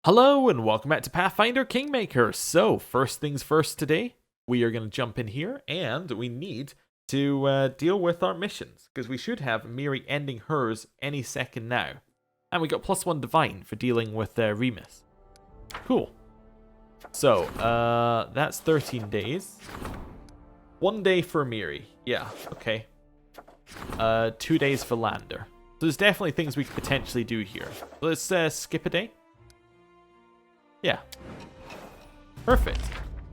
Hello and welcome back to Pathfinder Kingmaker. So, first things first today, we are going to jump in here and we need to deal with our missions because we should have Miri ending hers any second now. And we got +1 divine for dealing with Remus. Cool. So, that's 13 days. 1 day for Miri. Yeah, okay. 2 days for Lander. So there's definitely things we could potentially do here. Let's skip a day. Yeah. Perfect.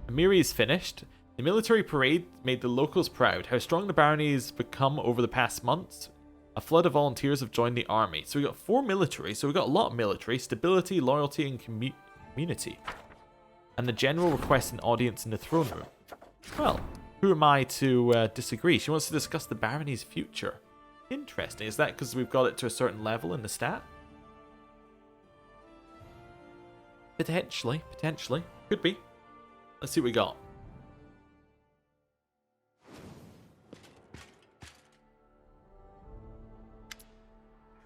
Amiri is finished. The military parade made the locals proud. How strong the barony's become over the past months. A flood of volunteers have joined the army. So we got 4 military. So we got a lot of military. Stability, loyalty, and community. And the general requests an audience in the throne room. Well, who am I to disagree? She wants to discuss the barony's future. Interesting. Is that because we've got it to a certain level in the stat? Potentially. Could be. Let's see what we got.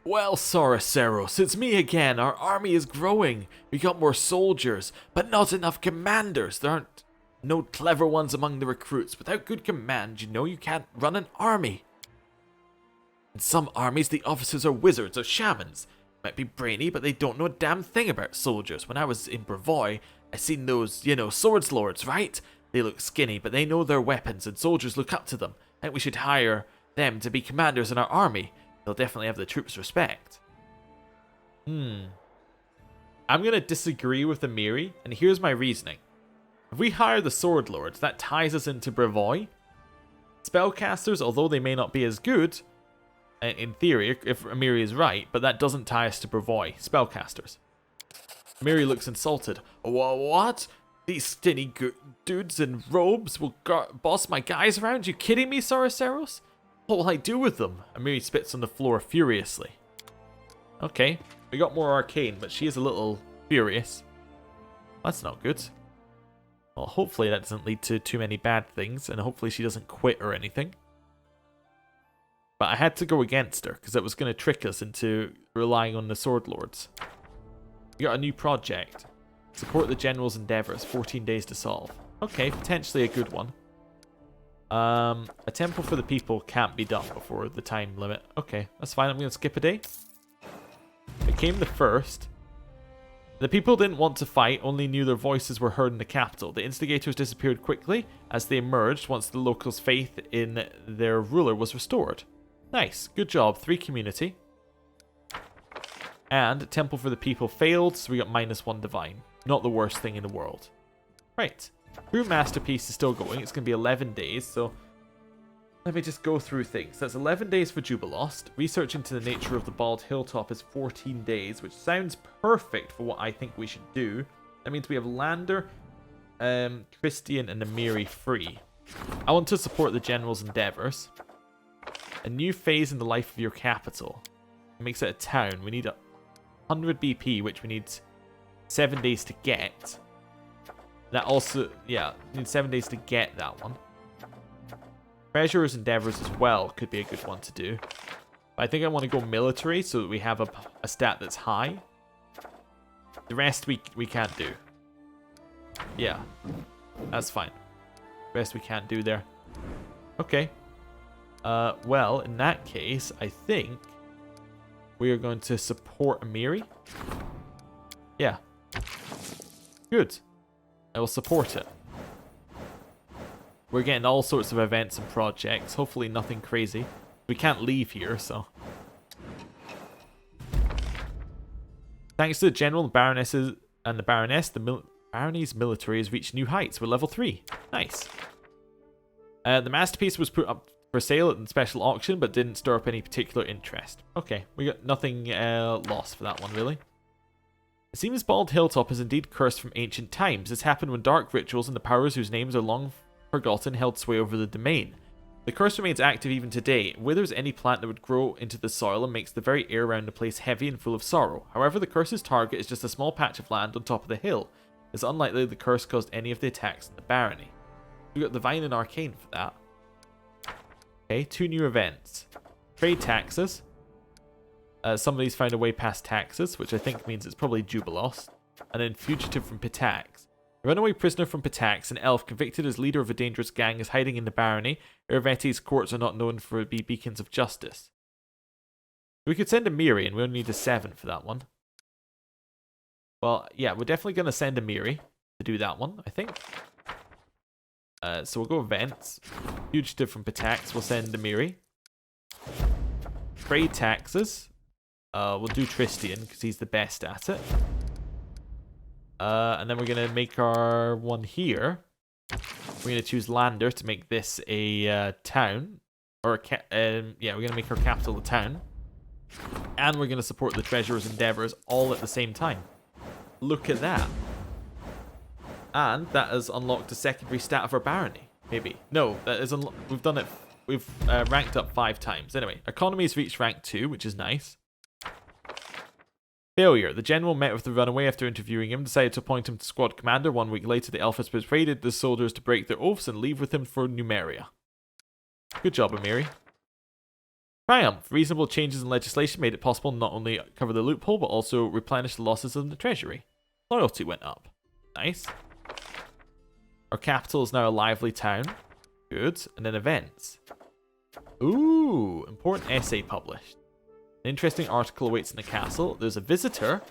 Well, Sorceros, it's me again. Our army is growing. We got more soldiers, but not enough commanders. There aren't no clever ones among the recruits. Without good command, you can't run an army. In some armies, the officers are wizards or shamans. Might be brainy, but they don't know a damn thing about soldiers. When I was in Brevoy, I seen those, swords lords, right? They look skinny, but they know their weapons, and soldiers look up to them. I think we should hire them to be commanders in our army. They'll definitely have the troops' respect. I'm going to disagree with Amiri, and here's my reasoning. If we hire the sword lords, that ties us into Brevoy. Spellcasters, although they may not be as good, in theory, if Amiri is right, but that doesn't tie us to Brevoy. Spellcasters. Amiri looks insulted. What? These skinny dudes in robes will boss my guys around? You kidding me, Sorceros? What will I do with them? Amiri spits on the floor furiously. Okay, we got more arcane, but she is a little furious. That's not good. Well, hopefully that doesn't lead to too many bad things, and hopefully she doesn't quit or anything. But I had to go against her, because it was going to trick us into relying on the Sword Lords. We got a new project. Support the General's endeavors, 14 days to solve. Okay, potentially a good one. A temple for the people can't be done before the time limit. Okay, that's fine. I'm going to skip a day. It came the first. The people didn't want to fight, only knew their voices were heard in the capital. The instigators disappeared quickly as they emerged once the locals' faith in their ruler was restored. Nice. Good job. 3 community. And temple for the people failed, so we got -1 divine. Not the worst thing in the world. Right. True masterpiece is still going. It's going to be 11 days, so let me just go through things. That's 11 days for Jubilost. Research into the nature of the bald hilltop is 14 days, which sounds perfect for what I think we should do. That means we have Lander, Christian, and Amiri free. I want to support the general's endeavors. A new phase in the life of your capital. It makes it a town. We need 100 BP, which we need 7 days to get. That also, yeah, we need 7 days to get that one. Treasurer's endeavors as well could be a good one to do. But I think I want to go military so that we have a stat that's high. The rest we can't do. Yeah, that's fine. The rest we can't do there. Okay. Well, in that case, I think we are going to support Amiri. Yeah. Good. I will support it. We're getting all sorts of events and projects. Hopefully nothing crazy. We can't leave here, so. Thanks to the general, the baronesses, and the baroness, the barony's military has reached new heights. We're level 3. Nice. The masterpiece was put up for sale at the special auction, but didn't stir up any particular interest. Okay, we got nothing lost for that one, really. It seems Bald Hilltop is indeed cursed from ancient times. This happened when dark rituals and the powers whose names are long forgotten held sway over the domain. The curse remains active even today. It withers any plant that would grow into the soil and makes the very air around the place heavy and full of sorrow. However, the curse's target is just a small patch of land on top of the hill. It's unlikely the curse caused any of the attacks in the barony. We got Divine and Arcane for that. Okay, 2 new events. Trade taxes. Somebody's found a way past taxes, which I think means it's probably Jubilost. and then fugitive from Pitax. A runaway prisoner from Pitax, an elf convicted as leader of a dangerous gang, is hiding in the barony. Irvetti's courts are not known for being beacons of justice. We could send a Miri, and we only need a 7 for that one. Well, yeah, we're definitely going to send a Miri to do that one, I think. So we'll go events. Fugitive from Pitax, we'll send a Miri. Trade taxes. We'll do Tristian, because he's the best at it. And then we're going to make our one here. We're going to choose Lander to make this a town. Or yeah, we're going to make our capital a town. And we're going to support the Treasurer's endeavors all at the same time. Look at that. And that has unlocked a secondary stat of our barony. Maybe. No, that is we've done it. We've ranked up 5 times. Anyway, economy's reached rank 2, which is nice. Failure. The general met with the runaway after interviewing him, decided to appoint him to squad commander. 1 week later, the elf has persuaded the soldiers to break their oaths and leave with him for Numeria. Good job, Amiri. Triumph. Reasonable changes in legislation made it possible not only cover the loophole, but also replenish the losses in the treasury. Loyalty went up. Nice. Our capital is now a lively town. Good. And then events. Ooh, important essay published. An interesting article awaits in the castle. There's a visitor,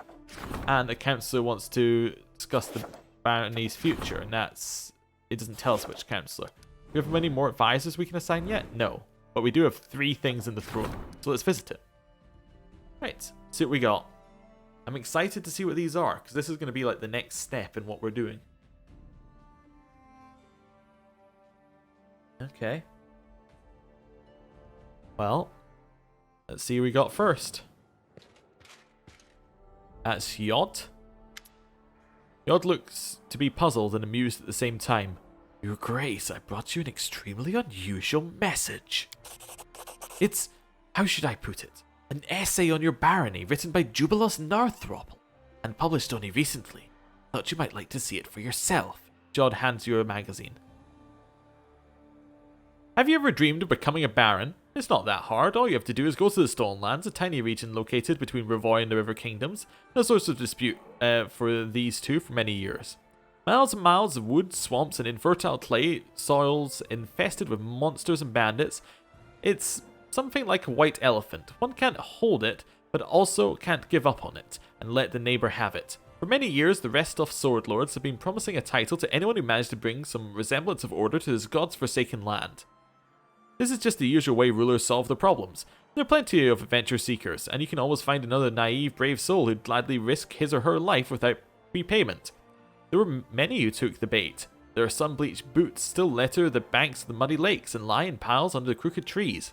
and a councillor wants to discuss the barony's future, and it doesn't tell us which councillor. Do we have many more advisors we can assign yet? No. But we do have 3 things in the throne room, so let's visit it. Right, see what we got. I'm excited to see what these are, because this is going to be like the next step in what we're doing. Okay. Well, let's see what we got first. That's Yod. Yod looks to be puzzled and amused at the same time. Your Grace, I brought you an extremely unusual message. It's, how should I put it, an essay on your barony written by Jubilos Narthropple and published only recently. Thought you might like to see it for yourself. Jod hands you a magazine. Have you ever dreamed of becoming a baron? It's not that hard. All you have to do is go to the Stolen Lands, a tiny region located between Revoy and the River Kingdoms, no source of dispute for these two for many years. Miles and miles of woods, swamps, and infertile clay soils infested with monsters and bandits. It's something like a white elephant. One can't hold it, but also can't give up on it and let the neighbor have it. For many years, the Rest-Off Sword Lords have been promising a title to anyone who managed to bring some resemblance of order to this god's forsaken land. This is just the usual way rulers solve their problems. There are plenty of adventure seekers, and you can always find another naive, brave soul who'd gladly risk his or her life without prepayment. There were many who took the bait. Their sun-bleached boots still litter the banks of the muddy lakes and lie in piles under the crooked trees.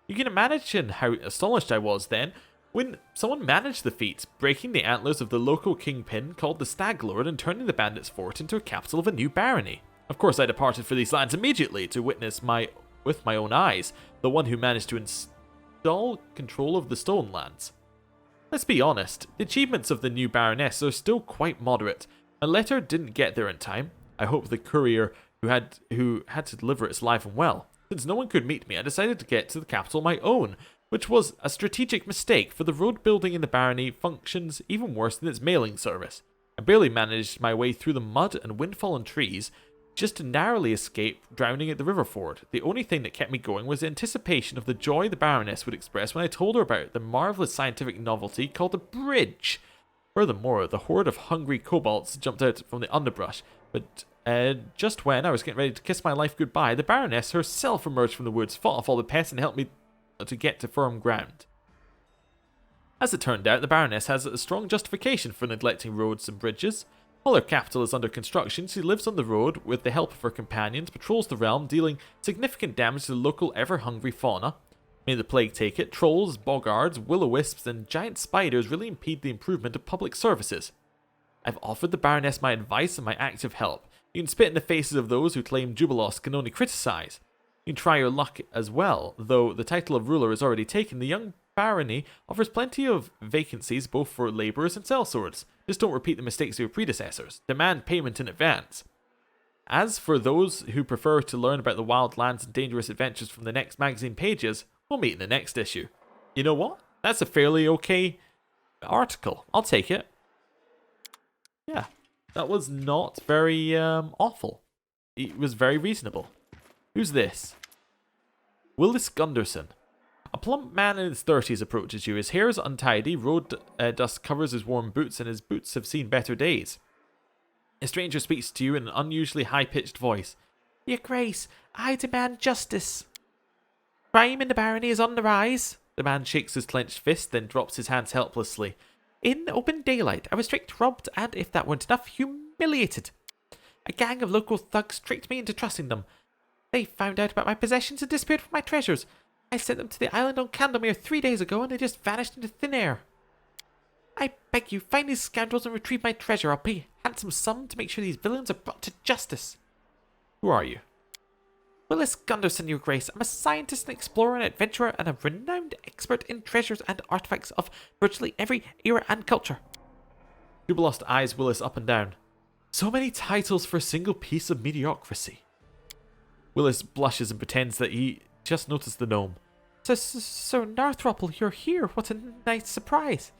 You can imagine how astonished I was then when someone managed the feat, breaking the antlers of the local kingpin called the Stag Lord and turning the bandits' fort into a capital of a new barony. Of course, I departed for these lands immediately to witness with my own eyes the one who managed to install control of the Stolen Lands. Let's be honest, the achievements of the new Baroness are still quite moderate. My letter didn't get there in time. I hope the courier who had to deliver it's alive and well. Since no one could meet me, I decided to get to the capital on my own, which was a strategic mistake, for the road building in the barony functions even worse than its mailing service. I barely managed my way through the mud and wind-fallen trees, just to narrowly escape drowning at the river ford. The only thing that kept me going was the anticipation of the joy the Baroness would express when I told her about the marvellous scientific novelty called a bridge. Furthermore, the horde of hungry kobolds jumped out from the underbrush, but just when I was getting ready to kiss my life goodbye, the Baroness herself emerged from the woods, fought off all the pests, and helped me to get to firm ground. As it turned out, the Baroness has a strong justification for neglecting roads and bridges. While her capital is under construction, she lives on the road with the help of her companions, patrols the realm, dealing significant damage to the local ever-hungry fauna. May the plague take it, trolls, boggards, will-o-wisps, and giant spiders really impede the improvement of public services. I've offered the Baroness my advice and my active help. You can spit in the faces of those who claim Jubilos can only criticize. You can try your luck as well, though the title of ruler is already taken. The young barony offers plenty of vacancies both for labourers and sellswords. Just don't repeat the mistakes of your predecessors. Demand payment in advance. As for those who prefer to learn about the wild lands and dangerous adventures from the next magazine pages, we'll meet in the next issue. You know what? That's a fairly okay article. I'll take it. Yeah, that was not very awful. It was very reasonable. Who's this? Willis Gunderson. A plump man in his 30s approaches you. His hair is untidy, road dust covers his worn boots, and his boots have seen better days. A stranger speaks to you in an unusually high-pitched voice. Your Grace, I demand justice. Crime in the barony is on the rise. The man shakes his clenched fist, then drops his hands helplessly. In open daylight, I was tricked, robbed, and, if that weren't enough, humiliated. A gang of local thugs tricked me into trusting them. They found out about my possessions and disappeared from my treasures. I sent them to the island on Candlemere 3 days ago, and they just vanished into thin air. I beg you, find these scoundrels and retrieve my treasure. I'll pay a handsome sum to make sure these villains are brought to justice. Who are you? Willis Gunderson, Your Grace. I'm a scientist, an explorer, an adventurer, and a renowned expert in treasures and artifacts of virtually every era and culture. Jubilost eyes Willis up and down. So many titles for a single piece of mediocrity. Willis blushes and pretends that he just noticed the gnome. Sir Narthropple, you're here. What a nice surprise.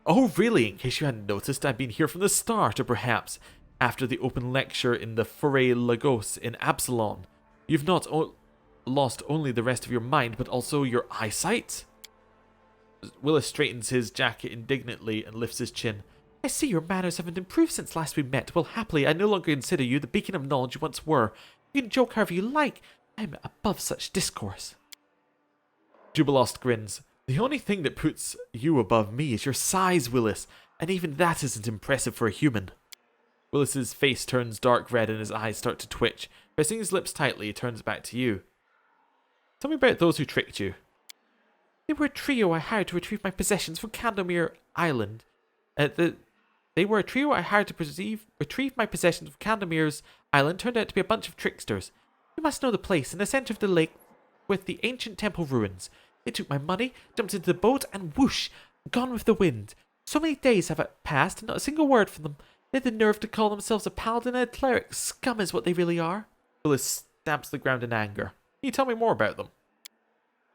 Oh, really? In case you hadn't noticed, I've been here from the start, or perhaps after the open lecture in the Foray Lagos in Absalon. You've not lost only the rest of your mind, but also your eyesight? Willis straightens his jacket indignantly and lifts his chin. I see your manners haven't improved since last we met. Well, happily, I no longer consider you the beacon of knowledge you once were. You can joke however you like. I'm above such discourse. Jubilost grins. The only thing that puts you above me is your size, Willis, and even that isn't impressive for a human. Willis's face turns dark red and his eyes start to twitch. Pressing his lips tightly, he turns back to you. Tell me about those who tricked you. They were a trio I hired to retrieve my possessions from Candlemere Island. They were a trio I hired to retrieve my possessions from Candlemere's Island. Turned out to be a bunch of tricksters. You must know the place in the center of the lake with the ancient temple ruins. They took my money, jumped into the boat, and whoosh, gone with the wind. So many days have passed, and not a single word from them. They had the nerve to call themselves a paladin and a cleric. Scum is what they really are. Willis stamps the ground in anger. Can you tell me more about them?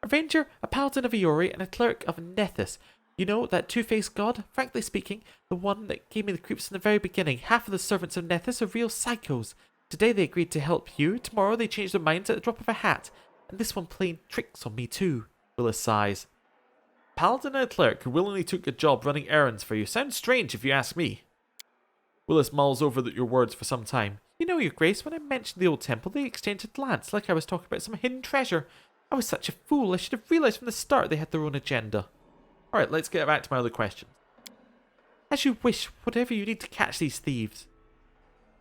A ranger, a paladin of Iori, and a cleric of Nethys. You know, that two-faced god? Frankly speaking, the one that gave me the creeps in the very beginning. Half of the servants of Nethys are real psychos. Today they agreed to help you. Tomorrow they change their minds at the drop of a hat. And this one playing tricks on me too. Willis sighs. Paladin and a cleric who willingly took a job running errands for you. Sounds strange if you ask me. Willis mulls over your words for some time. You know, Your Grace, when I mentioned the old temple, they exchanged a glance like I was talking about some hidden treasure. I was such a fool. I should have realized from the start they had their own agenda. Alright, let's get back to my other questions. As you wish, whatever you need to catch these thieves.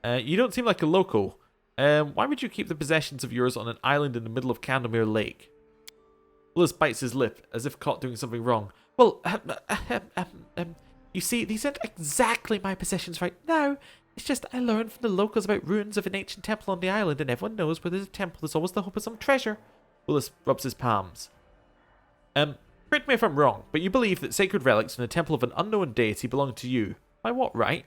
You don't seem like a local. Why would you keep the possessions of yours on an island in the middle of Candlemere Lake? Willis bites his lip, as if caught doing something wrong. Well, you see, these aren't exactly my possessions right now. It's just I learned from the locals about ruins of an ancient temple on the island, and everyone knows where there's a temple, there's always the hope of some treasure. Willis rubs his palms. Correct me if I'm wrong, but you believe that sacred relics in the temple of an unknown deity belong to you. By what right?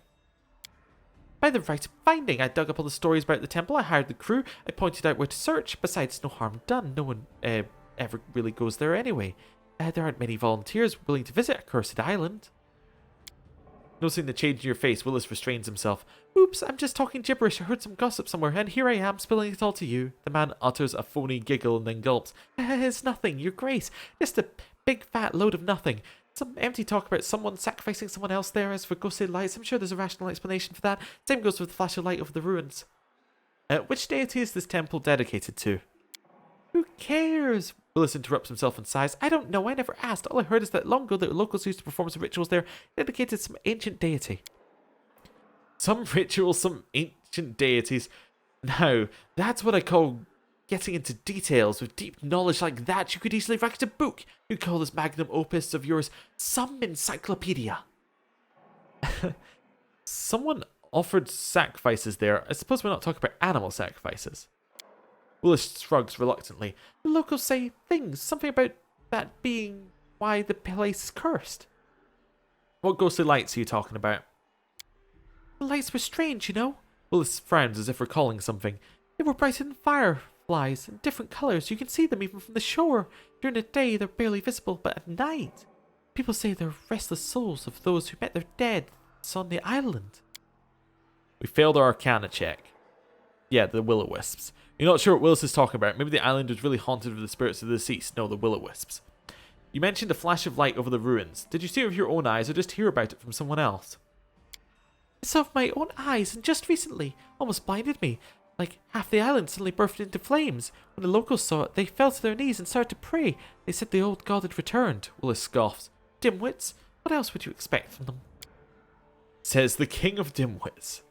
By the right of finding. I dug up all the stories about the temple, I hired the crew, I pointed out where to search. Besides, no harm done. No one ever really goes there anyway. There aren't many volunteers willing to visit a cursed island. Noticing the change in your face, Willis restrains himself. Oops, I'm just talking gibberish. I heard some gossip somewhere, and here I am spilling it all to you. The man utters a phony giggle and then gulps. It's nothing, Your Grace. Just a big fat load of nothing. Some empty talk about someone sacrificing someone else there. As for ghostly lights, I'm sure there's a rational explanation for that. Same goes with the flash of light over the ruins. Which deity is this temple dedicated to? Who cares? Willis interrupts himself and sighs. I don't know, I never asked. All I heard is that long ago the locals used to perform some rituals there dedicated to some ancient deity. Some rituals, some ancient deities. Now, that's what I call getting into details. With deep knowledge like that, you could easily write a book. You'd call this magnum opus of yours some encyclopedia. Someone offered sacrifices there. I suppose we're not talking about animal sacrifices. Willis shrugs reluctantly. The locals say things, something about that being why the place is cursed. What ghostly lights are you talking about? The lights were strange, you know. Willis frowns as if recalling something. They were brighter than fireflies, in different colours. You can see them even from the shore. During the day, they're barely visible, but at night, people say they're restless souls of those who met their dead. It's on the island. We failed our Arcana check. Yeah, the will-o-wisps. You're not sure what Willis is talking about. Maybe the island was really haunted with the spirits of the deceased. No, the will-o-wisps. You mentioned a flash of light over the ruins. Did you see it with your own eyes or just hear about it from someone else? I saw it with my own eyes, and just recently. Almost blinded me. Like, half the island suddenly burst into flames. When the locals saw it, they fell to their knees and started to pray. They said the old god had returned. Willis scoffs. Dimwits? What else would you expect from them? Says the king of dimwits.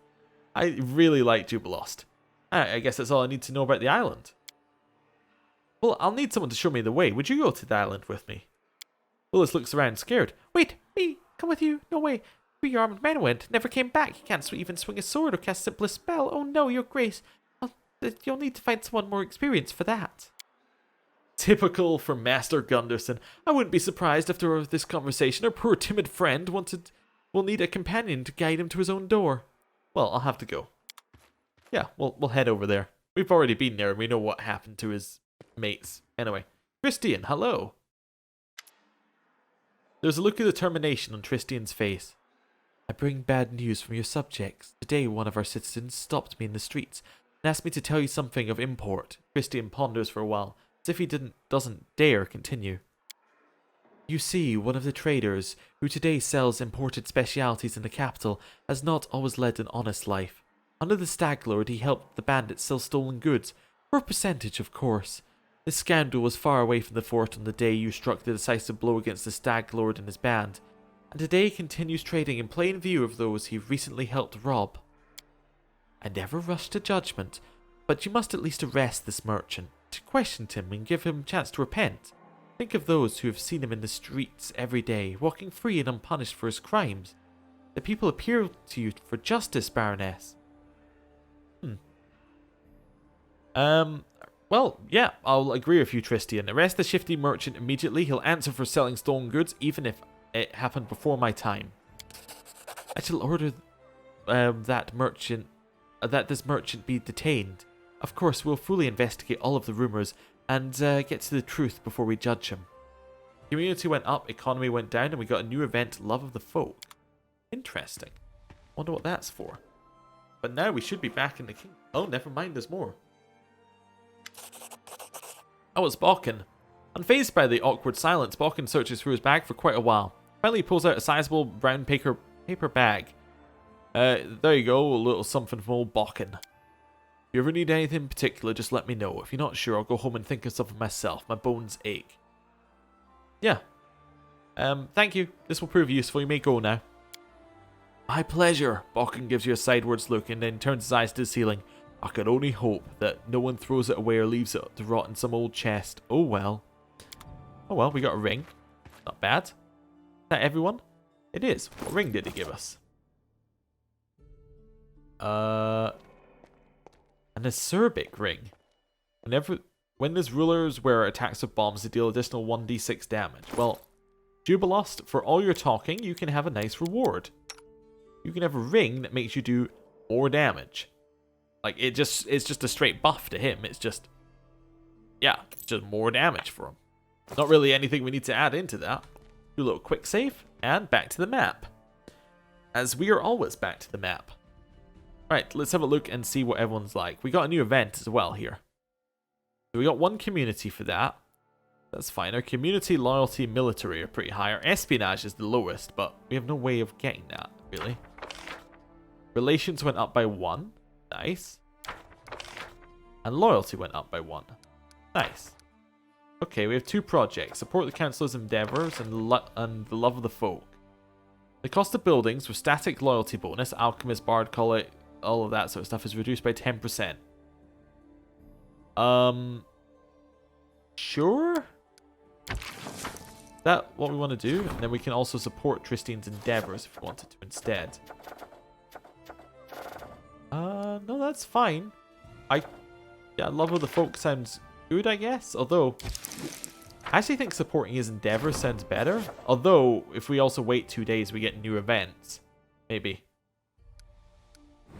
I really like Jubilost. I guess that's all I need to know about the island. Well, I'll need someone to show me the way. Would you go to the island with me? Willis looks around, scared. Wait, me? Come with you? No way. Where your armed men went, never came back. You can't even swing a sword or cast simplest spell. Oh no, your grace. You'll need to find someone more experienced for that. Typical for Master Gunderson. I wouldn't be surprised after this conversation our poor timid friend will need a companion to guide him to his own door. Well, I'll have to go. Yeah, we'll head over there. We've already been there and we know what happened to his mates. Anyway, Tristian, hello. There's a look of determination on Tristian's face. I bring bad news from your subjects. Today one of our citizens stopped me in the streets and asked me to tell you something of import. Tristian ponders for a while, as if he doesn't dare continue. You see, one of the traders, who today sells imported specialities in the capital, has not always led an honest life. Under the Stag Lord, he helped the bandits sell stolen goods, for a percentage, of course. This scoundrel was far away from the fort on the day you struck the decisive blow against the Stag Lord and his band, and today continues trading in plain view of those he recently helped rob. I never rush to judgment, but you must at least arrest this merchant, to question him and give him a chance to repent. Think of those who have seen him in the streets every day, walking free and unpunished for his crimes. The people appeal to you for justice, Baroness. Well, yeah, I'll agree with you, Tristian. Arrest the shifty merchant immediately. He'll answer for selling stolen goods, even if it happened before my time. I shall order that this merchant be detained. Of course, we'll fully investigate all of the rumors and get to the truth before we judge him. Community went up, economy went down, and we got a new event, Love of the Folk. Interesting. Wonder what that's for. But now we should be back in the king. Oh, never mind, there's more. Oh, it's Balkan. Unfazed by the awkward silence, Balkan searches through his bag for quite a while. Finally, he pulls out a sizable brown paper bag. There you go, a little something from old Balkan. If you ever need anything in particular, just let me know. If you're not sure, I'll go home and think of something myself. My bones ache. Yeah. Thank you. This will prove useful. You may go now. My pleasure. Balkan gives you a sidewards look and then turns his eyes to the ceiling. I can only hope that no one throws it away or leaves it to rot in some old chest. Oh well. Oh well, we got a ring. Not bad. Is that everyone? It is. What ring did he give us? An acerbic ring. When there's rulers where attacks with bombs, they deal additional 1d6 damage. Well, Jubilost, for all your talking, you can have a nice reward. You can have a ring that makes you do more damage. Like, it's just a straight buff to him. It's just, yeah, it's just more damage for him. Not really anything we need to add into that. Do a little quick save, and back to the map. As we are always back to the map. Right, let's have a look and see what everyone's like. We got a new event as well here. So we got one community for that. That's fine. Our community, loyalty, military are pretty high. Our espionage is the lowest, but we have no way of getting that, really. Relations went up by 1. Nice. And loyalty went up by 1. Nice. Okay, we have 2 projects. Support the Councilor's endeavors and the Love of the Folk. The cost of buildings with static loyalty bonus, alchemist, bard, call it, all of that sort of stuff is reduced by 10%. Sure? Is that what we want to do? And then we can also support Tristian's endeavors if we wanted to instead. No, that's fine. Yeah, Love of the Folk sounds good, I guess. Although, I actually think supporting his endeavors sounds better. Although, if we also wait 2 days, we get new events. Maybe.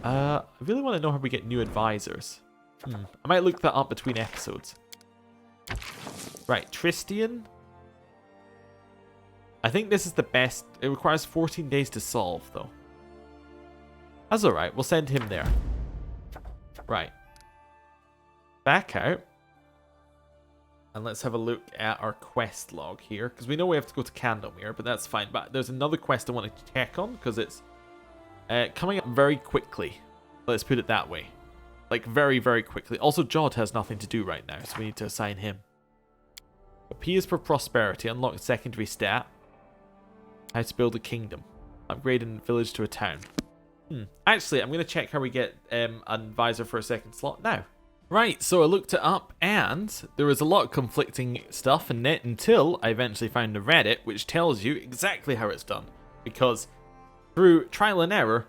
I really want to know how we get new advisors. I might look that up between episodes. Right, Tristian. I think this is the best. It requires 14 days to solve, though. That's alright. We'll send him there. Right. Back out. And let's have a look at our quest log here. Because we know we have to go to Candlemere, but that's fine. But there's another quest I want to check on. Because it's coming up very quickly. Let's put it that way. Like, very, very quickly. Also, Jod has nothing to do right now. So we need to assign him. P is for prosperity. Unlock a secondary stat. How to build a kingdom. Upgrade a village to a town. Actually, I'm going to check how we get an advisor for a second slot now. Right, so I looked it up, and there was a lot of conflicting stuff in it until I eventually found a Reddit, which tells you exactly how it's done. Because through trial and error,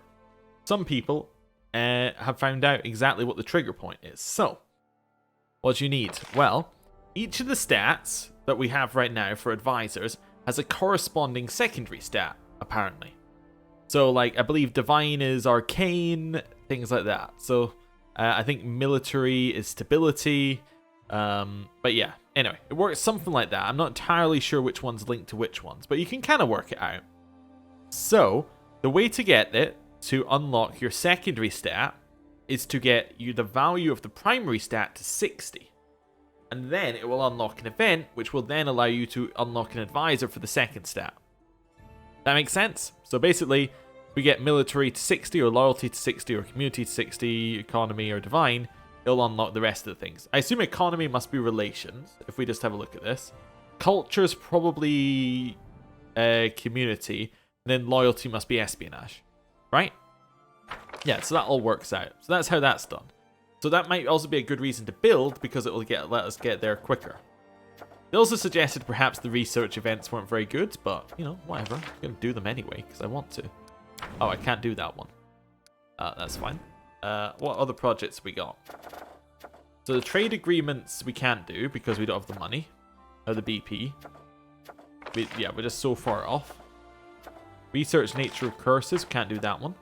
some people have found out exactly what the trigger point is. So, what do you need? Well, each of the stats that we have right now for advisors has a corresponding secondary stat, apparently. So, like, I believe Divine is Arcane, things like that. So, I think Military is Stability. But yeah, anyway, it works something like that. I'm not entirely sure which one's linked to which ones, but you can kind of work it out. So, the way to get it, to unlock your secondary stat, is to get you the value of the primary stat to 60. And then it will unlock an event, which will then allow you to unlock an advisor for the second stat. That makes sense? So basically, we get military to 60, or loyalty to 60, or community to 60, economy, or divine, it'll unlock the rest of the things. I assume economy must be relations, if we just have a look at this. Culture's probably community, and then loyalty must be espionage. Right? Yeah, so that all works out. So that's how that's done. So that might also be a good reason to build, because it will let us get there quicker. They also suggested perhaps the research events weren't very good, but, you know, whatever. I'm going to do them anyway, because I want to. Oh, I can't do that one. That's fine. What other projects we got? So the trade agreements we can't do, because we don't have the money. Or the BP. Yeah, we're just so far off. Research nature of curses, can't do that one.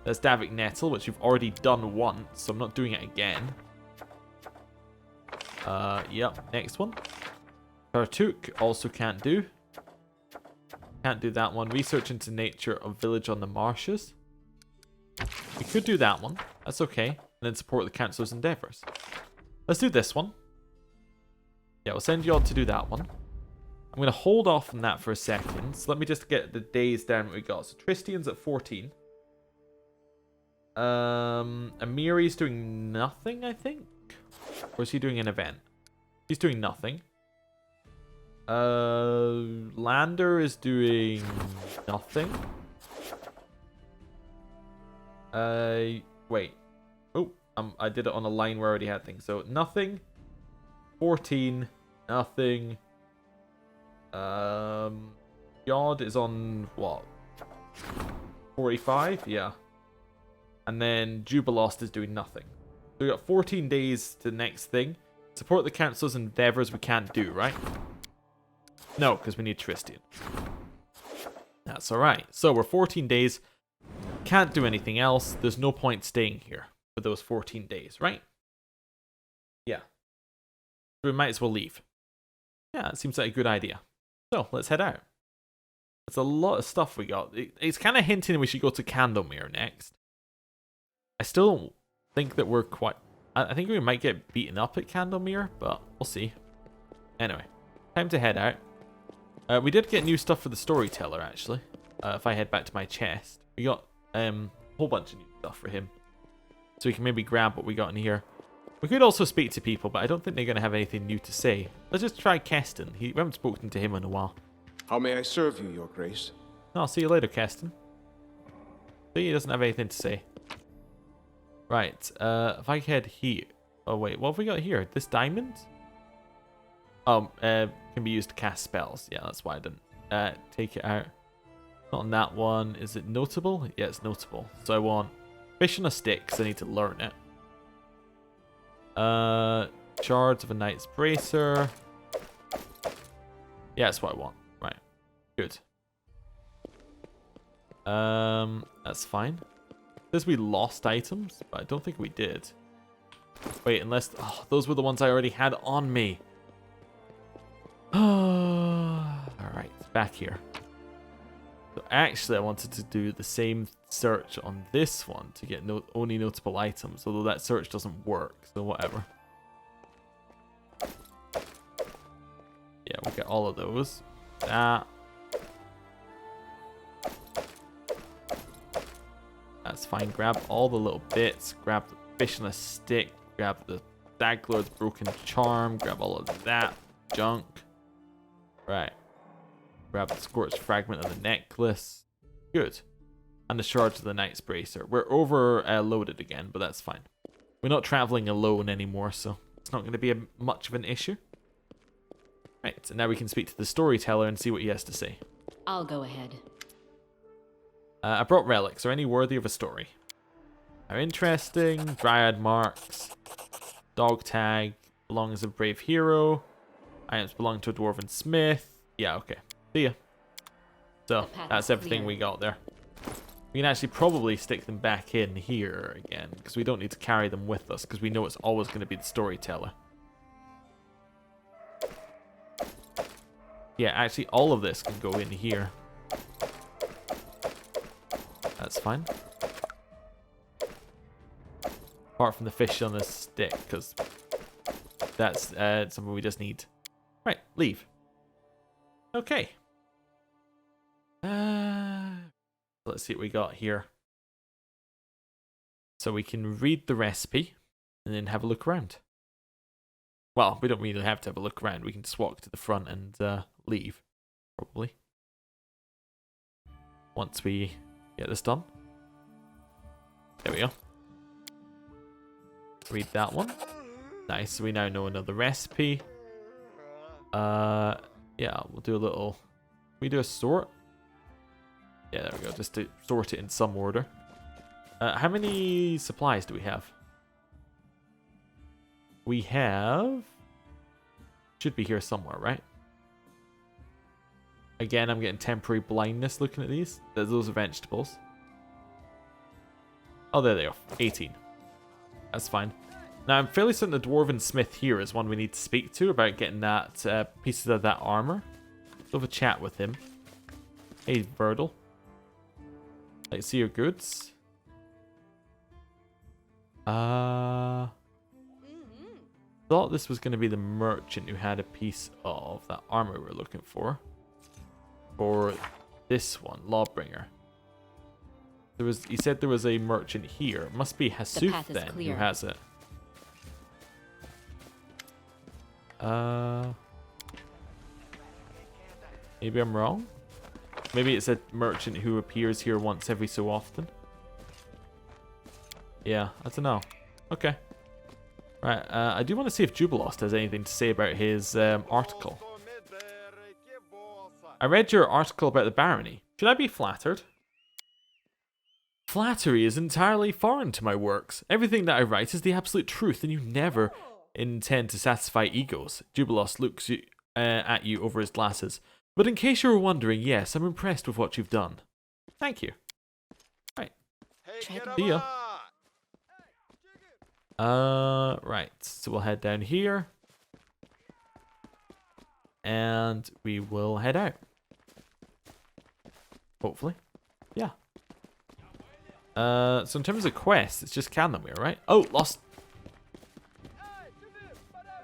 There's Davik Nettle, which we've already done once, so I'm not doing it again. Yep, next one. Tartuk, also can't do. Can't do that one. Research into nature of village on the marshes. We could do that one. That's okay. And then support the council's endeavors. Let's do this one. Yeah, we'll send you all to do that one. I'm going to hold off on that for a second. So let me just get the days down what we got. So Tristian's at 14. Amiri's doing nothing, I think. Or is he doing an event? He's doing nothing. Lander is doing nothing. Wait. Oh, I did it on a line where I already had things. So nothing. 14. Nothing. Yard is on what? 45? Yeah. And then Jubilost is doing nothing. So we got 14 days to the next thing. Support the council's endeavors we can't do, right? No, because we need Tristian. That's alright. So we're 14 days. Can't do anything else. There's no point staying here for those 14 days, right? Yeah. We might as well leave. Yeah, it seems like a good idea. So, let's head out. That's a lot of stuff we got. It's kind of hinting we should go to Candlemere next. I still don't think that we're quite... I think we might get beaten up at Candlemere, but we'll see. Anyway, time to head out. We did get new stuff for the storyteller, actually. If I head back to my chest. We got a whole bunch of new stuff for him. So we can maybe grab what we got in here. We could also speak to people, but I don't think they're going to have anything new to say. Let's just try Keston. We haven't spoken to him in a while. How may I serve you, Your Grace? I'll see you later, Keston. See, he doesn't have anything to say. Right, if I head here... Oh, wait, what have we got here? This diamond? Oh, can be used to cast spells. Yeah, that's why I didn't take it out. Not on that one. Is it notable? Yeah, it's notable. So I want fish on a stick, because I need to learn it. Shards of a Knight's Bracer. Yeah, that's what I want. Right. Good. That's fine. Says we lost items, but I don't think we did. Wait, unless... Oh, those were the ones I already had on me. Alright, back here. So actually, I wanted to do the same search on this one to get only notable items, although that search doesn't work, so whatever. Yeah, we'll get all of those. That. That's fine. Grab all the little bits. Grab the fish on a stick. Grab the Daglord's broken charm. Grab all of that junk. Right. Grab the scorched fragment of the necklace. Good. And the shards of the knight's bracer. We're overloaded again, but that's fine. We're not traveling alone anymore, so it's not going to be much of an issue. Right, and now we can speak to the storyteller and see what he has to say. I'll go ahead. I brought relics. Are any worthy of a story? How interesting. Dryad marks. Dog tag. Belongs a brave hero. Items belong to a dwarven smith. Yeah, okay. See ya. So, that's everything we got there. We can actually probably stick them back in here again, because we don't need to carry them with us, because we know it's always going to be the storyteller. Yeah, actually all of this can go in here. That's fine. Apart from the fish on the stick, because that's something we just need. Right, leave. Okay. Let's see what we got here. So we can read the recipe and then have a look around. Well, we don't really have to have a look around. We can just walk to the front and leave, probably. Once we get this done. There we go. Read that one. Nice, so we now know another recipe. Yeah, we'll do a little... we do a sort? Yeah, there we go, just to sort it in some order. How many supplies do we have? We have... should be here somewhere, right? Again, I'm getting temporary blindness looking at these. Those are vegetables. Oh, there they are. 18. That's fine. Now, I'm fairly certain the Dwarven Smith here is one we need to speak to about getting that pieces of that armor. Let's have a chat with him. Hey, Verdal. Let's see your goods. Thought this was going to be the merchant who had a piece of that armor we're looking for. For this one, Lawbringer. He said there was a merchant here. It must be Hasuf then who has it. Maybe I'm wrong? Maybe it's a merchant who appears here once every so often. Yeah, I don't know. Okay. Right, I do want to see if Jubilost has anything to say about his article. I read your article about the barony. Should I be flattered? Flattery is entirely foreign to my works. Everything that I write is the absolute truth, and you never intend to satisfy egos. Jubilost looks at you over his glasses. But in case you were wondering, yes, I'm impressed with what you've done. Thank you. Right. See ya. Right. So we'll head down here. And we will head out. Hopefully. Yeah. So in terms of quests, it's just Candlemere, right? Oh, lost.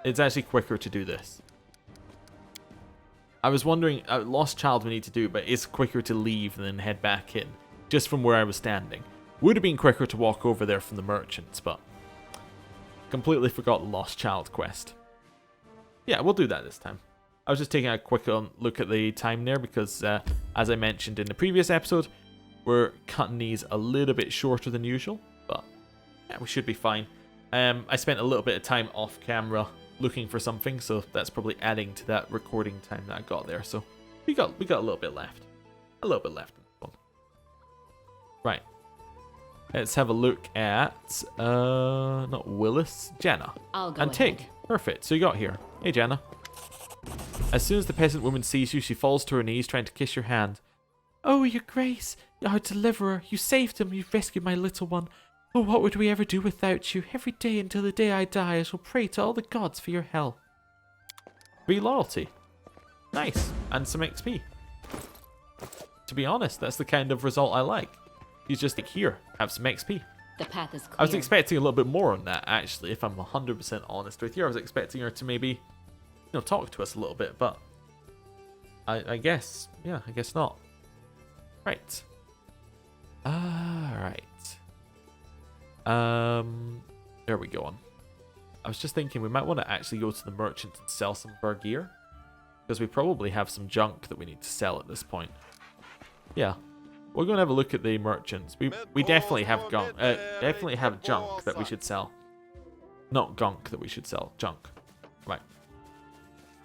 It's actually quicker to do this. I was wondering, Lost Child we need to do, but it's quicker to leave and then head back in. Just from where I was standing. Would have been quicker to walk over there from the merchants, but completely forgot the Lost Child quest. Yeah, we'll do that this time. I was just taking a quick look at the time there because, as I mentioned in the previous episode, we're cutting these a little bit shorter than usual, but yeah, we should be fine. I spent a little bit of time off camera looking for something, so that's probably adding to that recording time that I got there. So we got a little bit left. A little bit left. Right. Let's have a look at not Willis, Jenna. I'll go and Tig. ahead. Perfect. So you got here. Hey Jenna. As soon as the peasant woman sees you, she falls to her knees trying to kiss your hand. Oh, your grace, our deliverer, you saved him, you've rescued my little one. Oh, what would we ever do without you? Every day until the day I die, I shall pray to all the gods for your help. Free loyalty. Nice. And some XP. to be honest, that's the kind of result I like. He's just like, here, have some XP. The path is clear. I was expecting a little bit more on that, actually, if I'm 100% honest with you. I was expecting her to maybe, talk to us a little bit, but I guess, yeah, I guess not. Right. Alright. There we go on. I was just thinking we might want to actually go to the merchant and sell some of our gear. Because we probably have some junk that we need to sell at this point. Yeah. We're going to have a look at the merchants. We definitely have junk that we should sell. Not gunk that we should sell. Junk. Right.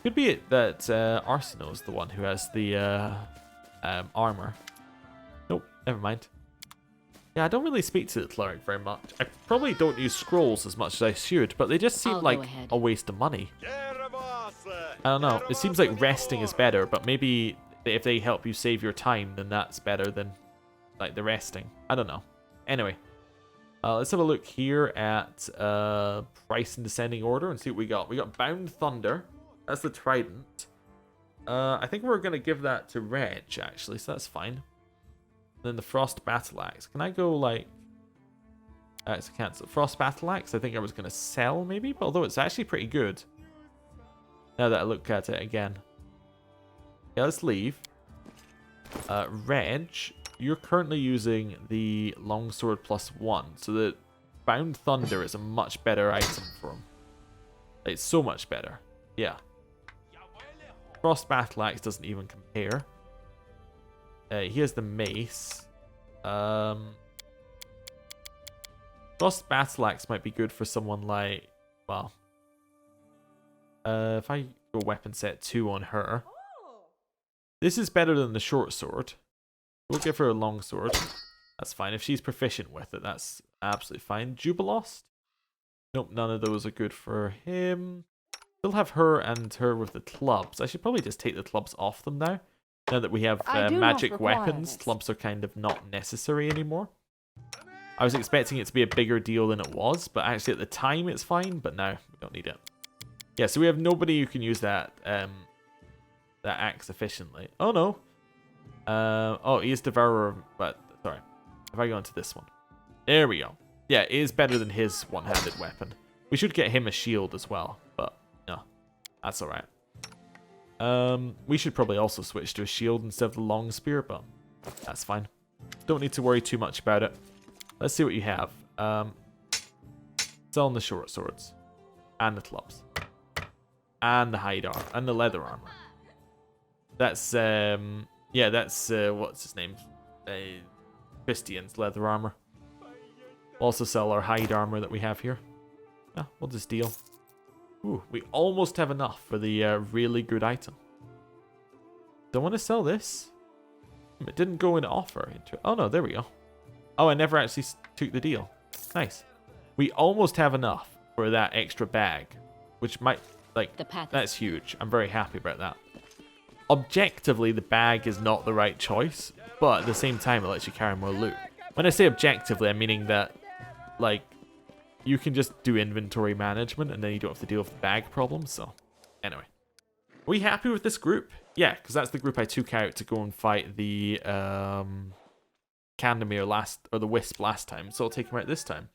Could be it that Arsenal is the one who has the armor. Nope, never mind. Yeah, I don't really speak to the cleric very much. I probably don't use scrolls as much as I should, but they just seem like a waste of money. I don't know. It seems like resting is better, but maybe if they help you save your time, then that's better than like the resting. I don't know. Anyway, let's have a look here at price in descending order and see what we got. We got Bound Thunder. That's the trident. I think we're gonna give that to Reg actually, so that's fine. And then the Frost Battle Axe. Can I go like? It's a cancel. Frost Battle Axe. I think I was gonna sell maybe, but although it's actually pretty good. Now that I look at it again. Yeah, let's leave. Reg, you're currently using the Longsword +1, so the Bound Thunder is a much better item for him. It's so much better. Yeah. Frost Battle Axe doesn't even compare. He has the Mace. Frost Battle Axe might be good for someone like, well, if I go weapon set 2 on her. This is better than the short sword. We'll give her a long sword. That's fine. If she's proficient with it, that's absolutely fine. Jubilost? Nope, none of those are good for him. Still have her and her with the clubs. I should probably just take the clubs off them now. Now that we have magic weapons, clubs are kind of not necessary anymore. I was expecting it to be a bigger deal than it was, but actually at the time it's fine, but now we don't need it. Yeah, so we have nobody who can use that that axe efficiently. Oh no. Oh, he is Devourer, but sorry. If I go into this one. There we go. Yeah, it is better than his one-handed weapon. We should get him a shield as well, but no. That's alright. We should probably also switch to a shield instead of the long spear, but that's fine. Don't need to worry too much about it. Let's see what you have. Selling the short swords. And the clubs. And the hide armor. And the leather armor. That's, yeah, that's, what's his name? Christian's leather armor. We'll also sell our hide armor that we have here. Yeah, we'll just deal. Ooh, we almost have enough for the really good item. Don't want to sell this. It didn't go in offer. Oh no, there we go. Oh, I never actually took the deal. Nice. We almost have enough for that extra bag, which might, like, that's huge. I'm very happy about that. Objectively, the bag is not the right choice, but at the same time, it lets you carry more loot. When I say objectively, I'm meaning that, like, you can just do inventory management and then you don't have to deal with the bag problems. So, anyway. Are we happy with this group? Yeah, because that's the group I took out to go and fight the Candemir or the Wisp last time. So I'll take him out this time.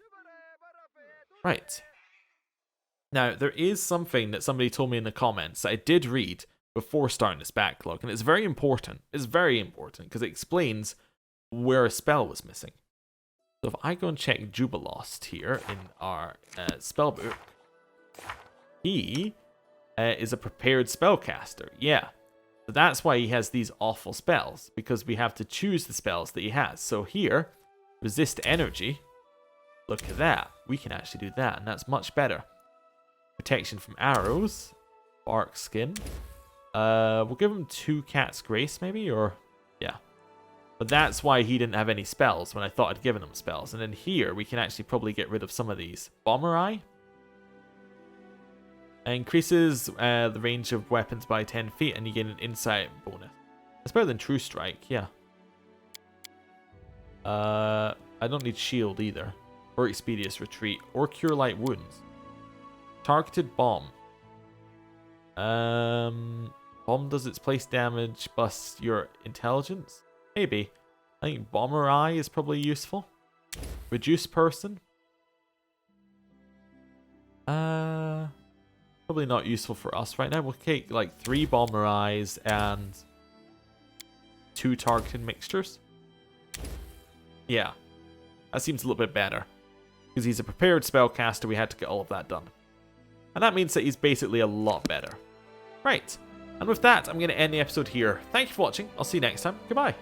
Right. Now, there is something that somebody told me in the comments that I did read before starting this backlog. And it's very important. It's very important because it explains where a spell was missing. So if I go and check Jubilost here in our spell book, he is a prepared spellcaster. Yeah. So that's why he has these awful spells, because we have to choose the spells that he has. So here, resist energy. Look at that. We can actually do that, and that's much better. Protection from arrows. Bark skin. We'll give him 2 Cat's Grace, maybe, or yeah. But that's why he didn't have any spells when I thought I'd given him spells. And then here, we can actually probably get rid of some of these. Bomber Eye. Increases the range of weapons by 10 feet, and you get an insight bonus. That's better than True Strike, yeah. I don't need Shield either. Or Expeditious Retreat. Or Cure Light Wounds. Targeted Bomb. Bomb does its place damage plus your intelligence. Maybe. I think Bomber Eye is probably useful. Reduce Person. Probably not useful for us right now. We'll take like 3 Bomber Eyes and 2 targeted mixtures. Yeah. That seems a little bit better. Because he's a prepared spellcaster, we had to get all of that done. And that means that he's basically a lot better. Right. And with that, I'm going to end the episode here. Thank you for watching. I'll see you next time. Goodbye.